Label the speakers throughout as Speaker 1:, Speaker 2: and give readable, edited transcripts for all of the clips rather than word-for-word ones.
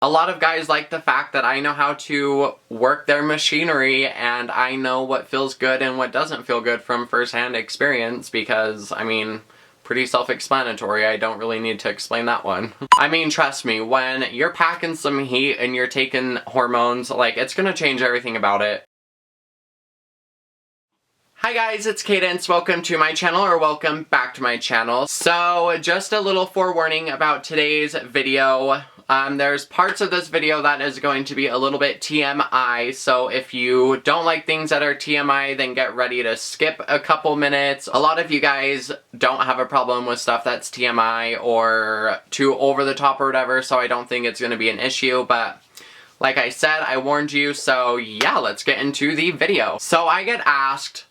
Speaker 1: A lot of guys like the fact that I know how to work their machinery and I know what feels good and what doesn't feel good from first-hand experience because, I mean, pretty self-explanatory. I don't really need to explain that one. I mean, trust me, when you're packing some heat and you're taking hormones, like, it's gonna change everything about it. Hi guys, it's Kadence. Welcome to my channel, or welcome back to my channel. So, just a little forewarning about today's video. There's parts of this video that is going to be a little bit TMI, so if you don't like things that are TMI, then get ready to skip a couple minutes. A lot of you guys don't have a problem with stuff that's TMI or too over the top or whatever, so I don't think it's going to be an issue, but like I said, I warned you, so yeah, let's get into the video. So I get asked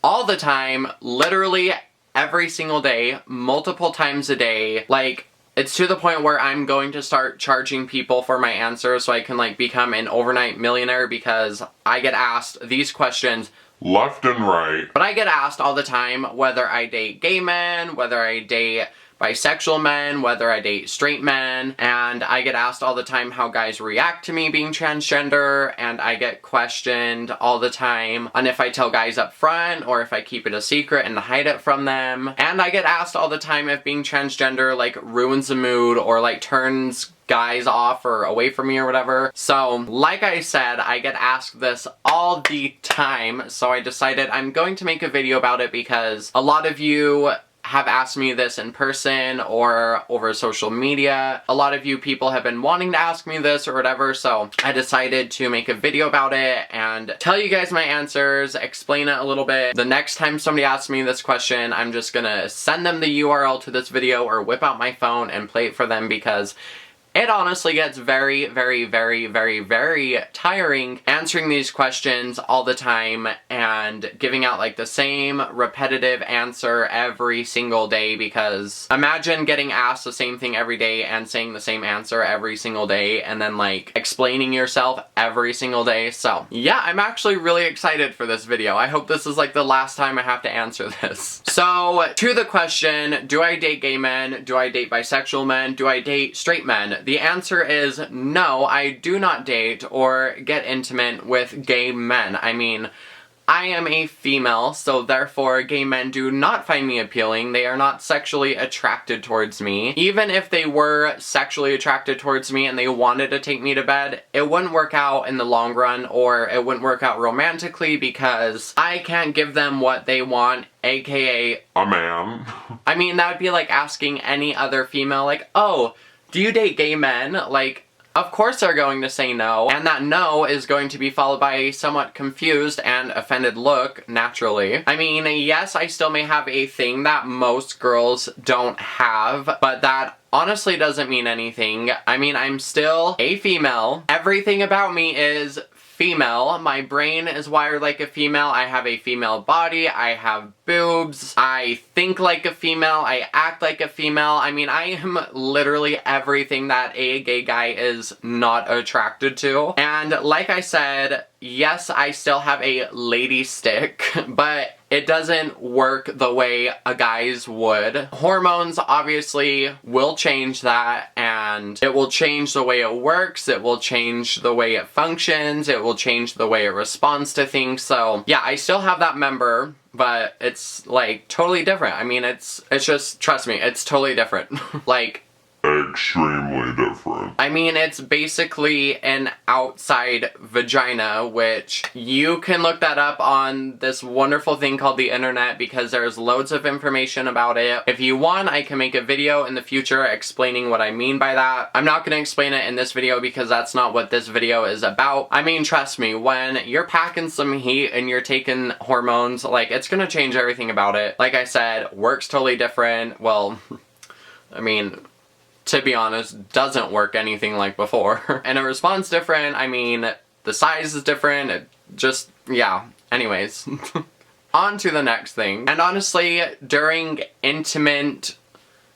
Speaker 1: all the time, literally every single day, multiple times a day, like, it's to the point where I'm going to start charging people for my answers so I can, like, become an overnight millionaire, because I get asked these questions
Speaker 2: left and right.
Speaker 1: But I get asked all the time whether I date gay men, whether I date bisexual men, whether I date straight men, and I get asked all the time how guys react to me being transgender, and I get questioned all the time on if I tell guys up front or if I keep it a secret and hide it from them. And I get asked all the time if being transgender, like, ruins the mood or, like, turns guys off or away from me or whatever. So, like I said, I get asked this all the time, so I decided I'm going to make a video about it because a lot of you have asked me this in person or over social media. A lot of you people have been wanting to ask me this or whatever, so I decided to make a video about it and tell you guys my answers, explain it a little bit. The next time somebody asks me this question, I'm just gonna send them the URL to this video or whip out my phone and play it for them, because it honestly gets very, very, very, very, very tiring answering these questions all the time and giving out, like, the same repetitive answer every single day, because imagine getting asked the same thing every day and saying the same answer every single day and then, like, explaining yourself every single day. So yeah, I'm actually really excited for this video. I hope this is, like, the last time I have to answer this. So, to the question, do I date gay men? Do I date bisexual men? Do I date straight men? The answer is no, I do not date or get intimate with gay men. I mean, I am a female, so therefore gay men do not find me appealing. They are not sexually attracted towards me. Even if they were sexually attracted towards me and they wanted to take me to bed, it wouldn't work out in the long run, or it wouldn't work out romantically, because I can't give them what they want, aka
Speaker 2: a man.
Speaker 1: I mean, that would be like asking any other female, like, oh, do you date gay men? Like, of course they're going to say no, and that no is going to be followed by a somewhat confused and offended look, naturally. I mean, yes, I still may have a thing that most girls don't have, but that honestly doesn't mean anything. I mean, I'm still a female. Everything about me is female. My brain is wired like a female. I have a female body. I have boobs. I think like a female. I act like a female. I mean, I am literally everything that a gay guy is not attracted to. And like I said, yes, I still have a lady stick, but it doesn't work the way a guy's would. Hormones obviously will change that, and it will change the way it works, it will change the way it functions, it will change the way it responds to things. So yeah, I still have that member, but it's, like, totally different. I mean, it's just, trust me, it's totally different. Like,
Speaker 2: extremely different.
Speaker 1: I mean, it's basically an outside vagina, which you can look that up on this wonderful thing called the internet, because there's loads of information about it. If you want, I can make a video in the future explaining what I mean by that. I'm not going to explain it in this video because that's not what this video is about. I mean, trust me, when you're packing some heat and you're taking hormones, like, it's going to change everything about it. Like I said, works totally different. Well, I mean, to be honest, doesn't work anything like before. And it responds different. I mean, the size is different. It just, yeah. Anyways. On to the next thing. And honestly, during intimate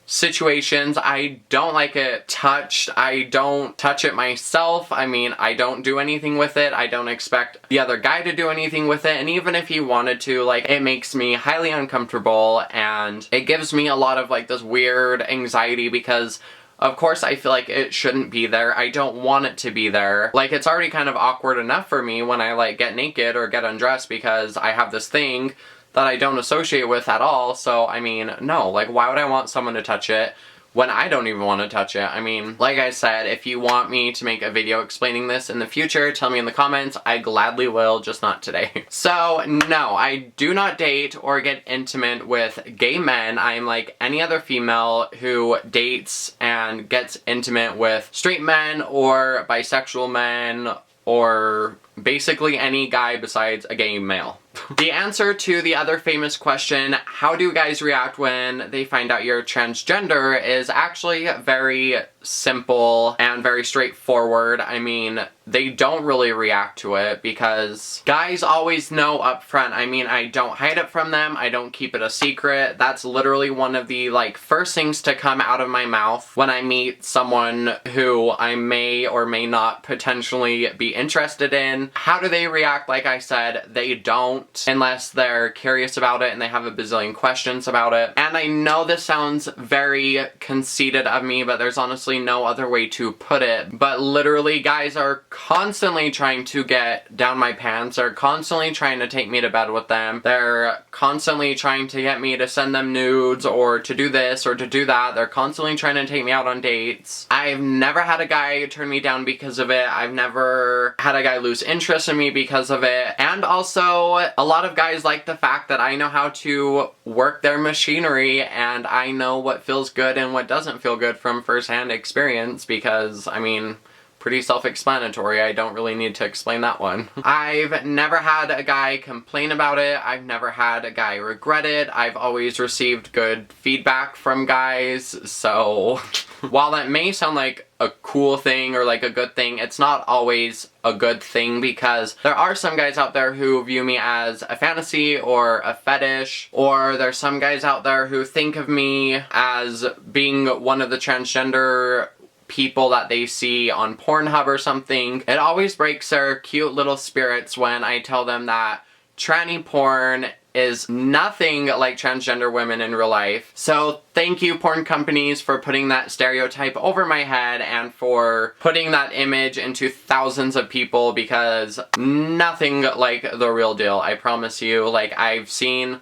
Speaker 1: situations, I don't like it touched. I don't touch it myself. I mean, I don't do anything with it. I don't expect the other guy to do anything with it. And even if he wanted to, like, it makes me highly uncomfortable, and it gives me a lot of, like, this weird anxiety, because Of course, I feel like it shouldn't be there. I don't want it to be there. Like, it's already kind of awkward enough for me when I, like, get naked or get undressed because I have this thing that I don't associate with at all. So, I mean, no. Like, why would I want someone to touch it when I don't even want to touch it? I mean, like I said, if you want me to make a video explaining this in the future, tell me in the comments. I gladly will, just not today. So, no, I do not date or get intimate with gay men. I am like any other female who dates and gets intimate with straight men or bisexual men or basically any guy besides a gay male. The answer to the other famous question, how do guys react when they find out you're transgender, is actually very simple and very straightforward. I mean, they don't really react to it because guys always know up front. I mean, I don't hide it from them. I don't keep it a secret. That's literally one of the, like, first things to come out of my mouth when I meet someone who I may or may not potentially be interested in. How do they react? Like I said, they don't, unless they're curious about it and they have a bazillion questions about it. And I know this sounds very conceited of me, but there's honestly no other way to put it. But literally, guys are constantly trying to get down my pants. They're constantly trying to take me to bed with them. They're constantly trying to get me to send them nudes or to do this or to do that. They're constantly trying to take me out on dates. I've never had a guy turn me down because of it. I've never had a guy lose interest in me because of it. And also, a lot of guys like the fact that I know how to work their machinery and I know what feels good and what doesn't feel good from firsthand experience because, I mean, pretty self-explanatory. I don't really need to explain that one. I've never had a guy complain about it. I've never had a guy regret it. I've always received good feedback from guys, so while that may sound like a cool thing or like a good thing, it's not always a good thing because there are some guys out there who view me as a fantasy or a fetish, or there's some guys out there who think of me as being one of the transgender people that they see on Pornhub or something. It always breaks their cute little spirits when I tell them that tranny porn is nothing like transgender women in real life. So thank you, porn companies, for putting that stereotype over my head and for putting that image into thousands of people, because nothing like the real deal, I promise you. Like, I've seen a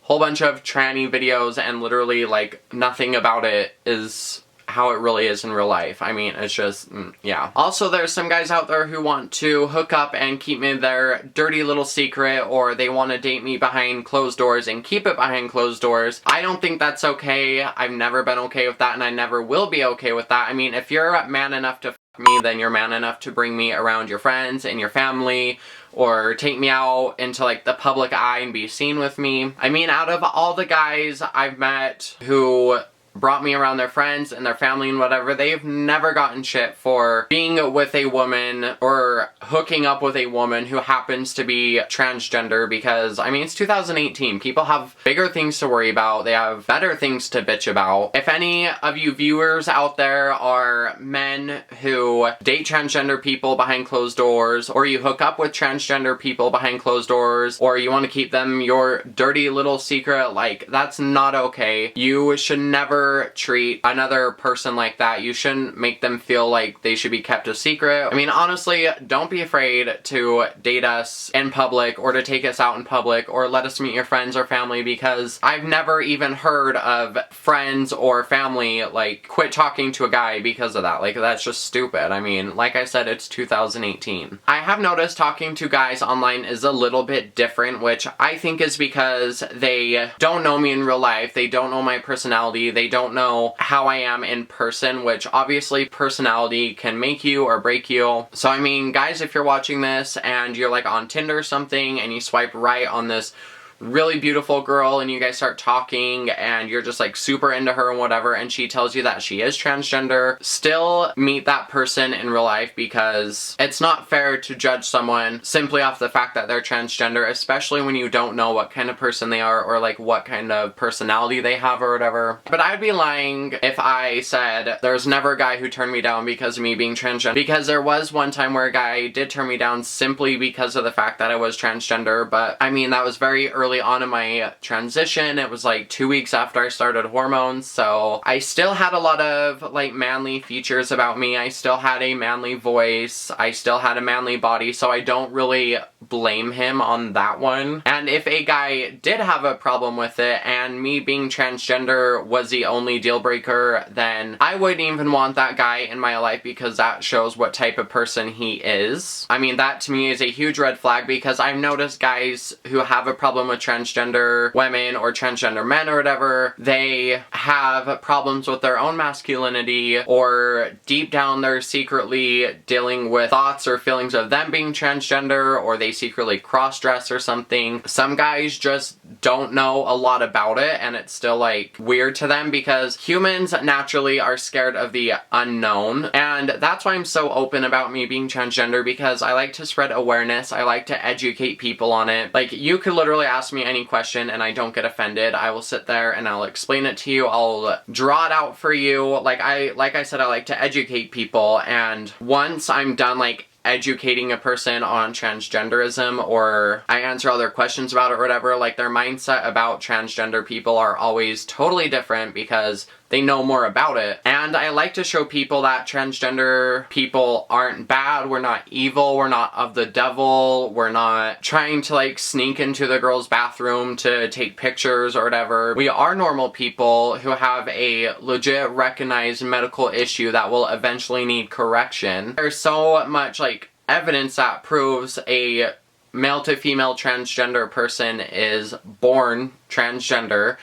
Speaker 1: whole bunch of tranny videos and literally, like, nothing about it is how it really is in real life. I mean, it's just, yeah. Also, there's some guys out there who want to hook up and keep me their dirty little secret, or they want to date me behind closed doors and keep it behind closed doors. I don't think that's okay. I've never been okay with that, and I never will be okay with that. I mean, if you're man enough to f me, then you're man enough to bring me around your friends and your family, or take me out into, like, the public eye and be seen with me. I mean, out of all the guys I've met who brought me around their friends and their family and whatever, they've never gotten shit for being with a woman or hooking up with a woman who happens to be transgender, because, I mean, it's 2018. People have bigger things to worry about. They have better things to bitch about. If any of you viewers out there are men who date transgender people behind closed doors, or you hook up with transgender people behind closed doors, or you want to keep them your dirty little secret, like, that's not okay. You should never treat another person like that. You shouldn't make them feel like they should be kept a secret. I mean, honestly, don't be afraid to date us in public or to take us out in public or let us meet your friends or family, because I've never even heard of friends or family, like, quit talking to a guy because of that. Like, that's just stupid. I mean, like I said, it's 2018. I have noticed talking to guys online is a little bit different, which I think is because they don't know me in real life. They don't know my personality. They don't know how I am in person, which obviously personality can make you or break you. So I mean, guys, if you're watching this and you're like on Tinder or something and you swipe right on this really beautiful girl and you guys start talking and you're just like super into her and whatever, and she tells you that she is transgender, still meet that person in real life, because it's not fair to judge someone simply off the fact that they're transgender, especially when you don't know what kind of person they are or like what kind of personality they have or whatever. But I'd be lying if I said there's never a guy who turned me down because of me being transgender, because there was one time where a guy did turn me down simply because of the fact that I was transgender, but I mean, that was very early early on in my transition. It was like 2 weeks after I started hormones, so I still had a lot of like manly features about me. I still had a manly voice. I still had a manly body, so I don't really blame him on that one. And if a guy did have a problem with it and me being transgender was the only deal breaker, then I wouldn't even want that guy in my life, because that shows what type of person he is. I mean, that to me is a huge red flag, because I've noticed guys who have a problem with transgender women or transgender men or whatever, they have problems with their own masculinity, or deep down they're secretly dealing with thoughts or feelings of them being transgender, or they secretly cross-dress or something. Some guys just don't know a lot about it, and it's still like weird to them, because humans naturally are scared of the unknown. And that's why I'm so open about me being transgender, because I like to spread awareness. I like to educate people on it. Like, you could literally ask me any question and I don't get offended. I will sit there and I'll explain it to you. I'll draw it out for you. Like I said, I like to educate people, and once I'm done like educating a person on transgenderism, or I answer other questions about it or whatever, like their mindset about transgender people are always totally different because they know more about it. And I like to show people that transgender people aren't bad, we're not evil, we're not of the devil, we're not trying to like sneak into the girl's bathroom to take pictures or whatever. We are normal people who have a legit recognized medical issue that will eventually need correction. There's so much like evidence that proves a male to female transgender person is born transgender.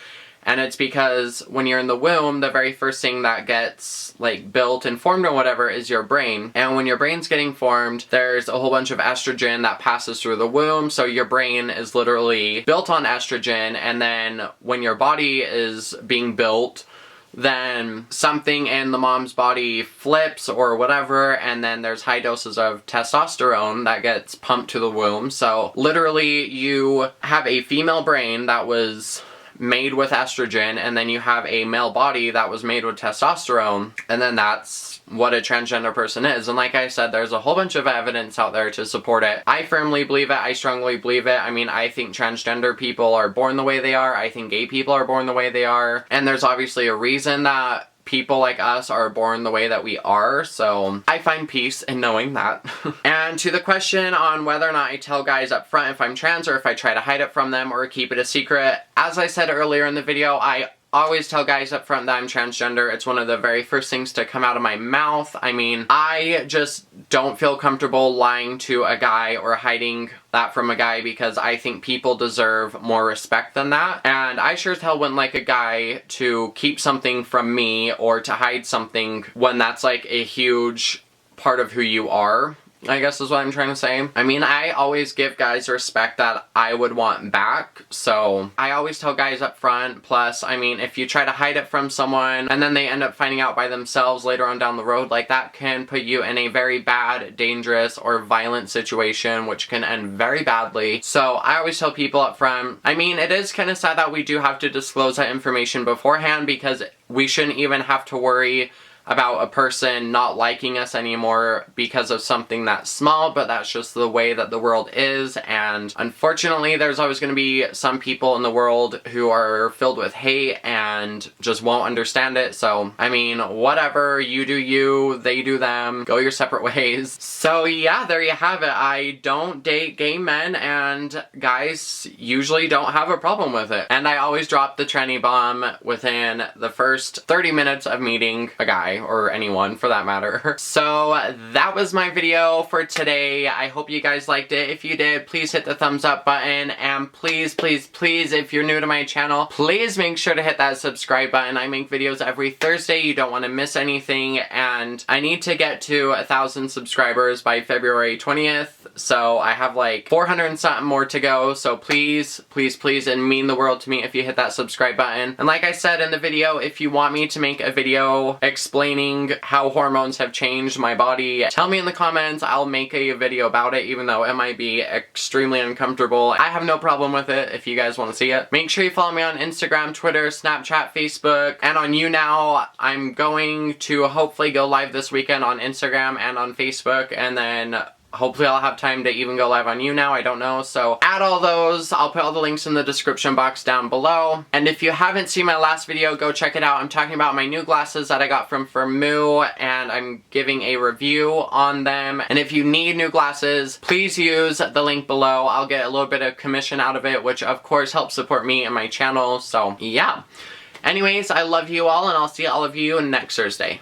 Speaker 1: And it's because when you're in the womb, the very first thing that gets like built and formed or whatever is your brain. And when your brain's getting formed, there's a whole bunch of estrogen that passes through the womb. So your brain is literally built on estrogen. And then when your body is being built, then something in the mom's body flips or whatever, and then there's high doses of testosterone that gets pumped to the womb. So literally you have a female brain that was made with estrogen, and then you have a male body that was made with testosterone, and then that's what a transgender person is. And like I said, there's a whole bunch of evidence out there to support it. I firmly believe it. I strongly believe it. I mean, I think transgender people are born the way they are. I think gay people are born the way they are. And there's obviously a reason that people like us are born the way that we are, so I find peace in knowing that. And to the question on whether or not I tell guys up front if I'm trans, or if I try to hide it from them or keep it a secret, as I said earlier in the video, I always tell guys up front that I'm transgender. It's one of the very first things to come out of my mouth. I mean, I just don't feel comfortable lying to a guy or hiding that from a guy, because I think people deserve more respect than that. And I sure as hell wouldn't like a guy to keep something from me or to hide something when that's like a huge part of who you are, I guess is what I'm trying to say. I mean, I always give guys respect that I would want back, so I always tell guys up front. Plus, I mean, if you try to hide it from someone and then they end up finding out by themselves later on down the road, like that can put you in a very bad, dangerous, or violent situation, which can end very badly. So I always tell people up front. I mean, it is kind of sad that we do have to disclose that information beforehand, because we shouldn't even have to worry about a person not liking us anymore because of something that small, but that's just the way that the world is. And unfortunately, there's always going to be some people in the world who are filled with hate and just won't understand it. So, I mean, whatever, you do you, they do them, go your separate ways. So yeah, there you have it. I don't date gay men, and guys usually don't have a problem with it. And I always drop the tranny bomb within the first 30 minutes of meeting a guy, or anyone for that matter. So that was my video for today. I hope you guys liked it. If you did, please hit the thumbs up button, and please, please, please, if you're new to my channel, please make sure to hit that subscribe button. I make videos every Thursday. You don't want to miss anything, and I need to get to 1,000 subscribers by February 20th. So I have like 400 and something more to go. So please, please, please, and mean the world to me if you hit that subscribe button. And like I said in the video, if you want me to make a video explaining how hormones have changed my body, tell me in the comments. I'll make a video about it, even though it might be extremely uncomfortable. I have no problem with it if you guys want to see it. Make sure you follow me on Instagram, Twitter, Snapchat, Facebook, and on YouNow. I'm going to hopefully go live this weekend on Instagram and on Facebook, and then hopefully I'll have time to even go live on YouNow, I don't know. So add all those. I'll put all the links in the description box down below. And if you haven't seen my last video, go check it out. I'm talking about my new glasses that I got from Firmoo, and I'm giving a review on them. And if you need new glasses, please use the link below. I'll get a little bit of commission out of it, which of course helps support me and my channel. So yeah. Anyways, I love you all, and I'll see all of you next Thursday.